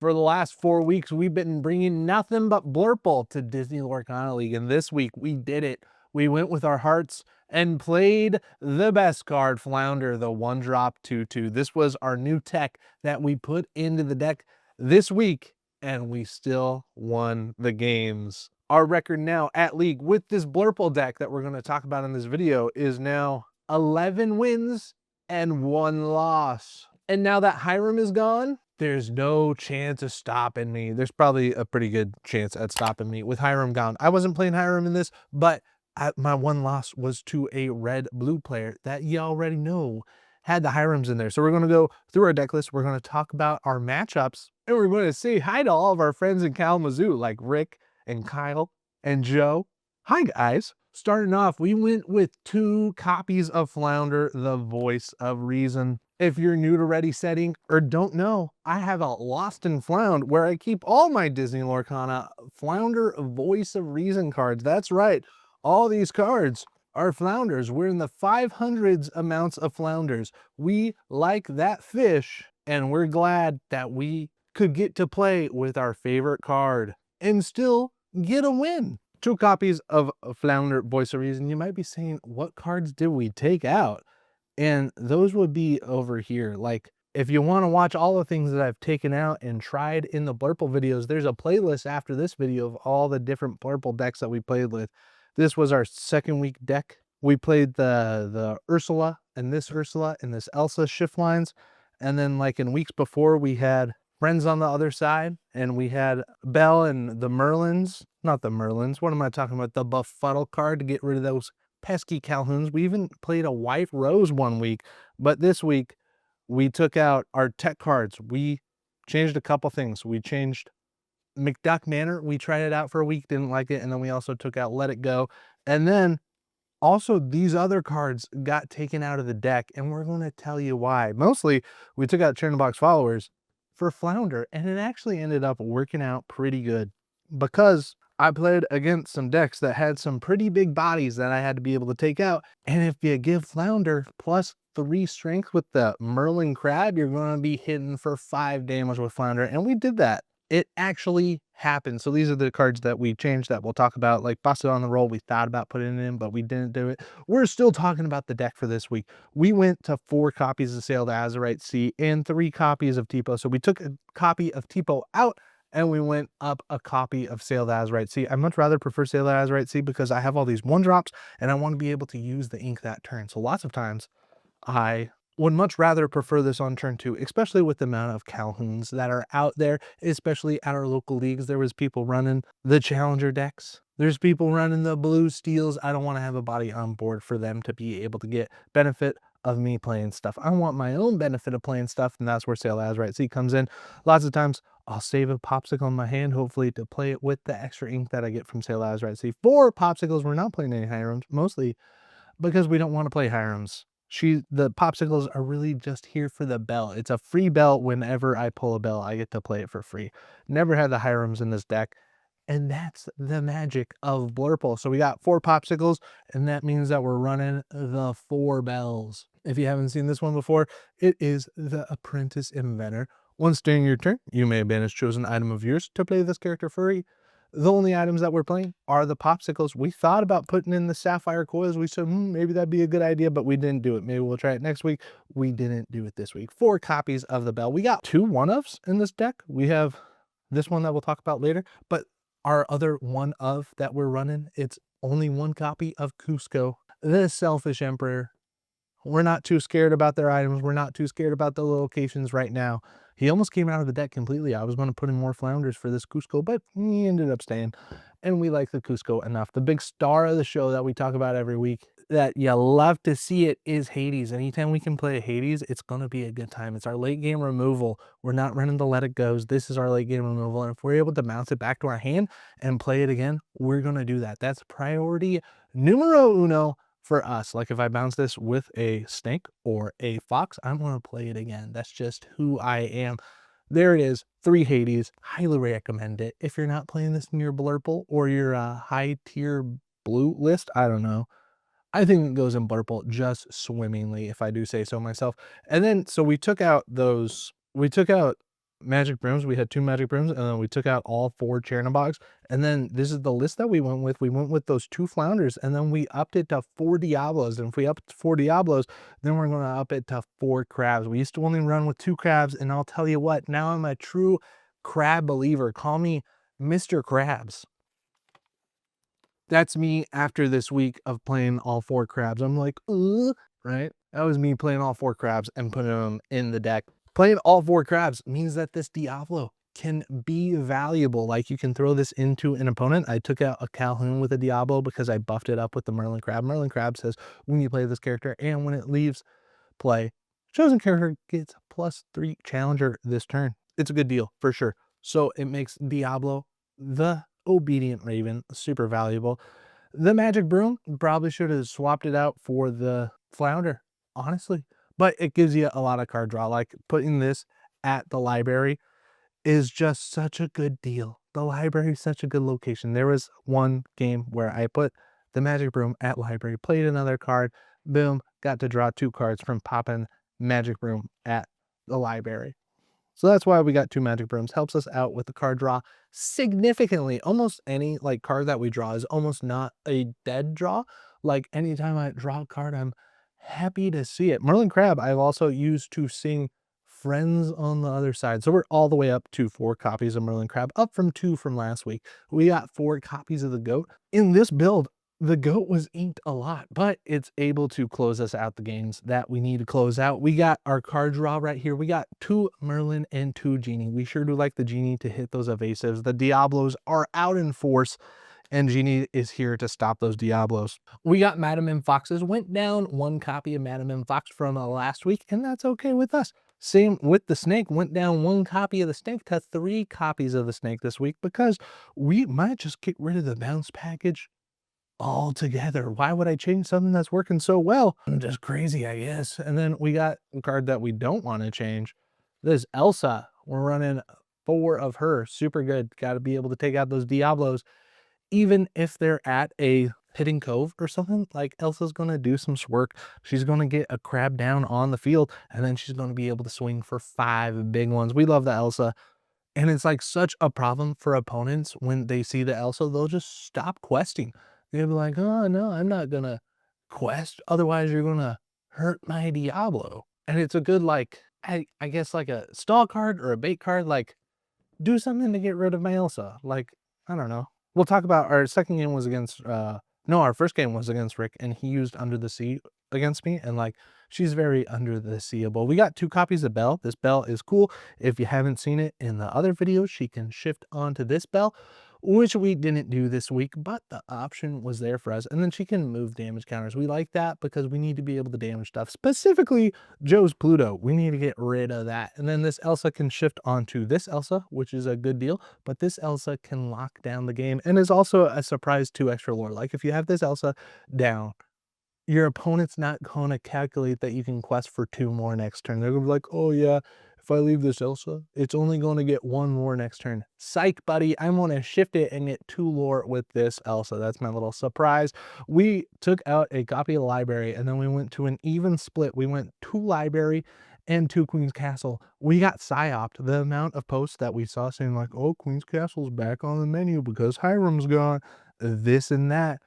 For the last 4 weeks, we've been bringing nothing but Blurple to Disney Lorcana League, and this week we did it. We went with our hearts and played the best card, Flounder, the 1-drop 2/2. This was our new tech that we put into the deck this week, and we still won the games. Our record now at League with this Blurple deck that we're going to talk about in this video is now 11 wins and 1 loss. And now that Hiram is gone, there's no chance of stopping me. There's probably a pretty good chance at stopping me with Hiram gone. I wasn't playing Hiram in this, but my 1 loss was to a red-blue player that you already know had the Hirams in there. So we're going to go through our deck list. We're going to talk about our matchups, and we're going to say hi to all of our friends in Kalamazoo, like Rick and Kyle and Joe. Hi, guys. Starting off, we went with 2 copies of Flounder, the Voice of Reason. If you're new to Ready Setting or don't know, I have a Lost and Flound where I keep all my Disney Lorcana Flounder Voice of Reason cards. That's right. All these cards are Flounders. We're in the 500s amounts of Flounders. We like that fish, and we're glad that we could get to play with our favorite card and still get a win. 2 copies of Flounder Voice of Reason. You might be saying, what cards did we take out? And those would be over here. Like, if you want to watch all the things that I've taken out and tried in the Blurple videos, there's a playlist after this video of all the different Blurple decks that we played with. This was our 2nd week deck. We played the Ursula and this Elsa shift lines. And then like in weeks before, we had Friends on the other side, and we had Belle and the Merlins. Not the Merlins. What am I talking about? The Befuddle card to get rid of those pesky Calhouns. We even played a White Rose 1 week, but this week we took out our tech cards. We changed a couple things. We changed McDuck Manor. We tried it out for a week, didn't like it, and then we also took out Let It Go. And then also these other cards got taken out of the deck, and we're going to tell you why. Mostly we took out Turn the Box Followers for Flounder, and it actually ended up working out pretty good because I played against some decks that had some pretty big bodies that I had to be able to take out. And if you give Flounder plus 3 strength with the Merlin Crab, you're going to be hitting for 5 damage with Flounder. And we did that. It actually happened. So these are the cards that we changed that we'll talk about. Like Busted on the Roll, we thought about putting it in, but we didn't do it. We're still talking about the deck for this week. We went to 4 copies of Sail to Azurite Sea and 3 copies of Tipo. So we took a copy of Tipo out, and we went up a copy of Sail to Azurite Sea. I much rather prefer Sail to Azurite Sea because I have all these 1-drops, and I want to be able to use the ink that turn. So lots of times, I would much rather prefer this on turn 2, especially with the amount of Calhouns that are out there, especially at our local leagues. There was people running the Challenger decks. There's people running the blue steels. I don't want to have a body on board for them to be able to get benefit of me playing stuff. I want my own benefit of playing stuff, and that's where Sail to Azurite Sea comes in. Lots of times, I'll save a popsicle in my hand, hopefully to play it with the extra ink that I get from Sail to Azurite Sea. For popsicles, we're not playing any Hirams, mostly because we don't want to play Hirams. The popsicles are really just here for the bell. It's a free bell. Whenever I pull a bell, I get to play it for free. Never had the Hirams in this deck, and that's the magic of Blurple. So we got 4 popsicles, and that means that we're running the 4 bells. If you haven't seen this one before, it is the Apprentice Inventor. Once during your turn, you may banish chosen item of yours to play this character free. The only items that we're playing are the popsicles. We thought about putting in the sapphire coils. We said, maybe that'd be a good idea, but we didn't do it. Maybe we'll try it next week. We didn't do it this week. 4 copies of the bell. We got 2 1-ofs in this deck. We have this one that we'll talk about later, but our other 1-of that we're running, it's only 1 copy of Cusco, the Selfish Emperor. We're not too scared about their items. We're not too scared about the locations right now. He almost came out of the deck completely. I was going to put in more Flounders for this Cusco, but he ended up staying. And we like the Cusco enough. The big star of the show that we talk about every week, that you love to see it, is Hades. Anytime we can play a Hades, it's going to be a good time. It's our late game removal. We're not running the Let It Goes. This is our late game removal. And if we're able to bounce it back to our hand and play it again, we're going to do that. That's priority numero uno for us. Like if I bounce this with a snake or a fox, I'm going to play it again. That's just who I am. There it is, 3 Hades. Highly recommend it. If you're not playing this in your Blurple or your high tier blue list, I don't know. I think it goes in Blurple just swimmingly, if I do say so myself. And then, so we took out magic brooms. We had 2 magic brooms, and then we took out all 4 Chernobyls. And then this is the list that we went with. We went with those 2 Flounders, and then we upped it to 4 Diablos. And if we up to 4 Diablos, then we're going to up it to 4 crabs. We used to only run with 2 crabs, and I'll tell you what, now I'm a true crab believer. Call me Mr. Krabs. That's me after this week of playing all 4 crabs. I'm like, right? That was me playing all 4 crabs and putting them in the deck. Playing all 4 crabs means that this Diablo can be valuable. Like, you can throw this into an opponent. I took out a Calhoun with a Diablo because I buffed it up with the Merlin Crab. Merlin Crab says when you play this character and when it leaves play, chosen character gets +3 challenger this turn. It's a good deal for sure. So it makes Diablo, the obedient raven, super valuable. The magic broom, probably should have swapped it out for the flounder, honestly. But it gives you a lot of card draw. Like, putting this at the library is just such a good deal. The library is such a good location. There was one game where I put the magic broom at library, played another card, boom, got to draw 2 cards from popping magic broom at the library. So that's why we got 2 magic brooms. Helps us out with the card draw significantly. Almost any like card that we draw is almost not a dead draw. Like, anytime I draw a card, I'm happy to see it. Merlin Crab I've also used to sing Friends on the Other Side. So we're all the way up to 4 copies of Merlin Crab, up from 2 from last week. We got 4 copies of the goat. In this build, the goat was inked a lot, but it's able to close us out the games that we need to close out. We got our card draw right here. We got 2 Merlin and 2 Genie. We sure do like the Genie to hit those evasives. The Diablos are out in force, and Genie is here to stop those Diablos. We got Madam M Foxes. Went down 1 copy of Madam M Fox from last week, and that's okay with us. Same with the snake. Went down 1 copy of the snake to 3 copies of the snake this week because we might just get rid of the bounce package altogether. Why would I change something that's working so well? I'm just crazy, I guess. And then we got a card that we don't want to change. This Elsa. We're running 4 of her. Super good. Got to be able to take out those Diablos. Even if they're at a hitting cove or something, like, Elsa's going to do some work. She's going to get a crab down on the field, and then she's going to be able to swing for 5 big ones. We love the Elsa. And it's like such a problem for opponents when they see the Elsa, they'll just stop questing. They'll be like, oh no, I'm not gonna quest, otherwise you're gonna hurt my Diablo. And it's a good, like, I guess like a stall card or a bait card, like, do something to get rid of my Elsa. Like, I don't know. We'll talk about our second game was against, no, our first game was against Rick, and he used Under the Sea against me, and like, she's very under the seeable. We got 2 copies of Belle. This Belle is cool. If you haven't seen it in the other videos, she can shift onto this Belle, which we didn't do this week, but the option was there for us. And then she can move damage counters. We like that because we need to be able to damage stuff. Specifically, Joe's Pluto. We need to get rid of that. And then this Elsa can shift onto this Elsa, which is a good deal. But this Elsa can lock down the game and is also a surprise 2 extra lore. Like, if you have this Elsa down, your opponent's not going to calculate that you can quest for 2 more next turn. They're going to be like, oh yeah, if I leave this Elsa, it's only going to get 1 more next turn. Psych, buddy. I'm going to shift it and get 2 lore with this Elsa. That's my little surprise. We took out a copy of the library, and then we went to an even split. We went 2 library and 2 Queen's Castle. We got psyoped. The amount of posts that we saw saying like, oh, Queen's Castle's back on the menu because Hiram's gone, this and that.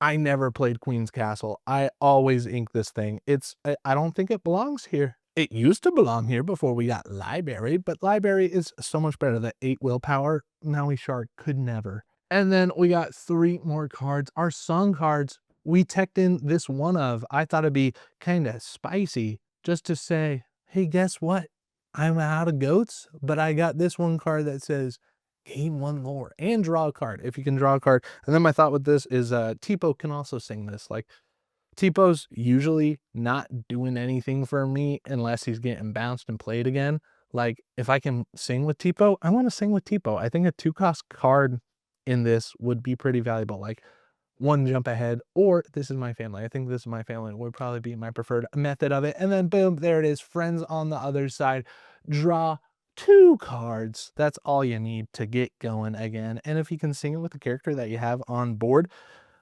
I never played Queen's Castle. I always ink this thing. I don't think it belongs here. It used to belong here before we got Library, but Library is so much better. The 8 willpower, Maui Shark could never. And then we got 3 more cards. Our song cards, we teched in this one of. I thought it'd be kind of spicy just to say, hey, guess what? I'm out of goats, but I got this one card that says, gain 1 lore and draw a card if you can draw a card. And then my thought with this is Tipo can also sing this. Like, Tipo's usually not doing anything for me unless he's getting bounced and played again. Like, if I can sing with Tipo, I want to sing with Tipo. I think a 2-cost card in this would be pretty valuable. Like, 1 jump ahead, or This Is My Family. I think This Is My Family would probably be my preferred method of it. And then boom, there it is. Friends on the Other Side. Draw 2 cards. That's all you need to get going again. And if you can sing it with the character that you have on board,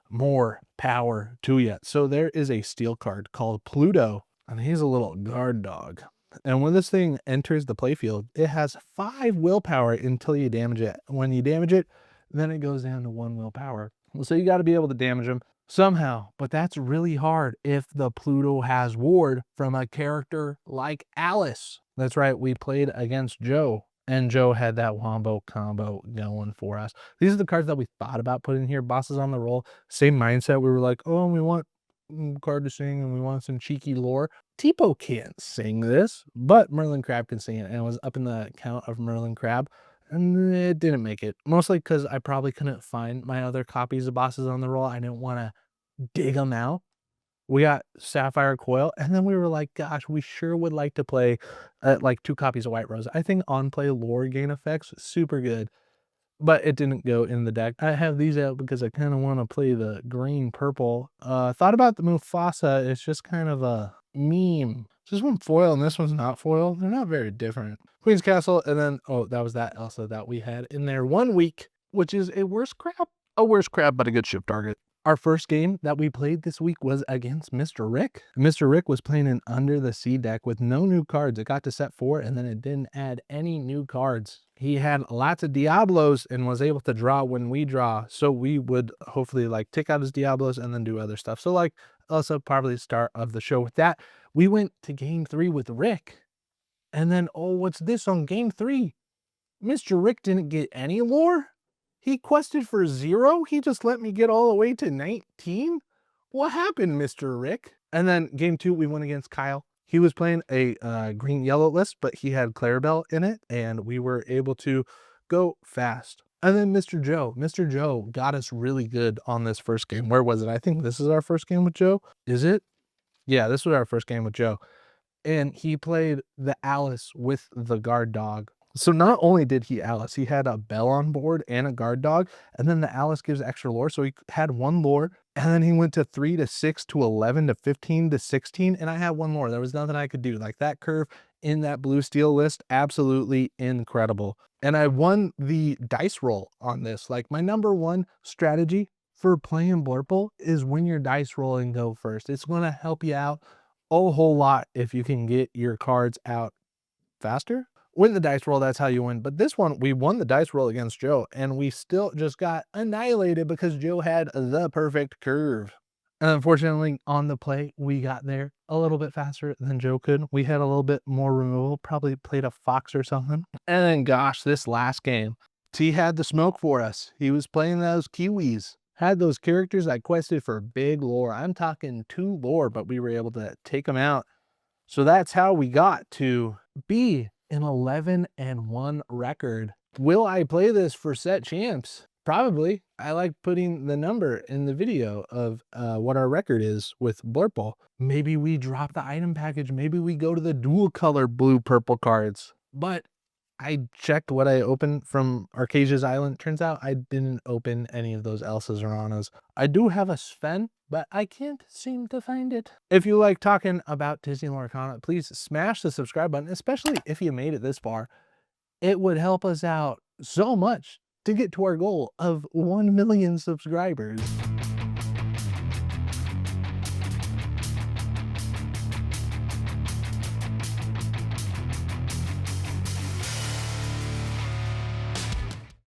more power to you. So there is a steel card called Pluto, and he's a little guard dog. And when this thing enters the playfield, it has 5 willpower until you damage it. When you damage it, then it goes down to 1 willpower. So you got to be able to damage them somehow, but that's really hard if the Pluto has ward from a character like Alice. That's right, we played against Joe, and Joe had that wombo combo going for us. These are the cards that we thought about putting here. Bosses on the roll, same mindset. We were like, oh, we want card to sing and we want some cheeky lore. Tipo can't sing this, but Merlin Crab can sing it, and it was up in the count of Merlin Crab, and it didn't make it. Mostly because I probably couldn't find my other copies of Bosses on the Roll. I didn't want to dig them out. We got Sapphire Coil, and then we were like, gosh, we sure would like to play like 2 copies of White Rose. I think on-play lore gain effects, super good, but it didn't go in the deck. I have these out because I kind of want to play the green purple. Thought about the Mufasa. It's just kind of a meme. This one foil and this one's not foil. They're not very different. Queen's Castle, and then, oh, that was that Elsa that we had in there 1 week, which is a worse crab. A worse crab, but a good ship target. Our first game that we played this week was against Mr. Rick. Mr. Rick was playing an Under the Sea deck with no new cards. It got to set 4, and then it didn't add any new cards. He had lots of Diablos and was able to draw when we draw, so we would hopefully like take out his Diablos and then do other stuff. So like also probably the start of the show with that. We went to game 3 with Rick, and then, oh, what's this on game 3? Mr. Rick didn't get any lore? He quested for 0? He just let me get all the way to 19? What happened, Mr. Rick? And then game 2, we went against Kyle. He was playing a green-yellow list, but he had Clarabelle in it, and we were able to go fast. And then Mr. Joe. Mr. Joe got us really good on this first game. Where was it? I think this is our first game with Joe. Is it? Yeah, this was our first game with Joe. And he played the Alice with the guard dog. So not only did he Alice, he had a Bell on board and a guard dog, and then the Alice gives extra lore. So he had 1 lore, and then he went to 3 to 6 to 11 to 15 to 16, and I had 1 lore. There was nothing I could do. Like that curve in that blue steel list, absolutely incredible. And I won the dice roll on this. Like my #1 strategy for playing Blurple is when your dice rolling go first. It's going to help you out a whole lot if you can get your cards out faster. Win the dice roll, that's how you win. But this one, we won the dice roll against Joe, and we still just got annihilated because Joe had the perfect curve. And unfortunately, on the play, we got there a little bit faster than Joe could. We had a little bit more removal, probably played a fox or something. And then, gosh, this last game, T had the smoke for us. He was playing those Kiwis. Had those characters that quested for big lore. I'm talking 2 lore, but we were able to take them out. So that's how we got to be an 11-1 record. Will I play this for set champs? Probably. I like putting the number in the video of what our record is with Blurple. Maybe we drop the item package. Maybe we go to the dual color blue purple cards. But I checked what I opened from Archazia's Island. Turns out I didn't open any of those Elsas or Annas. I do have a Sven, but I can't seem to find it. If you like talking about Disney Lorcana, please smash the subscribe button, especially if you made it this far. It would help us out so much to get to our goal of 1 million subscribers.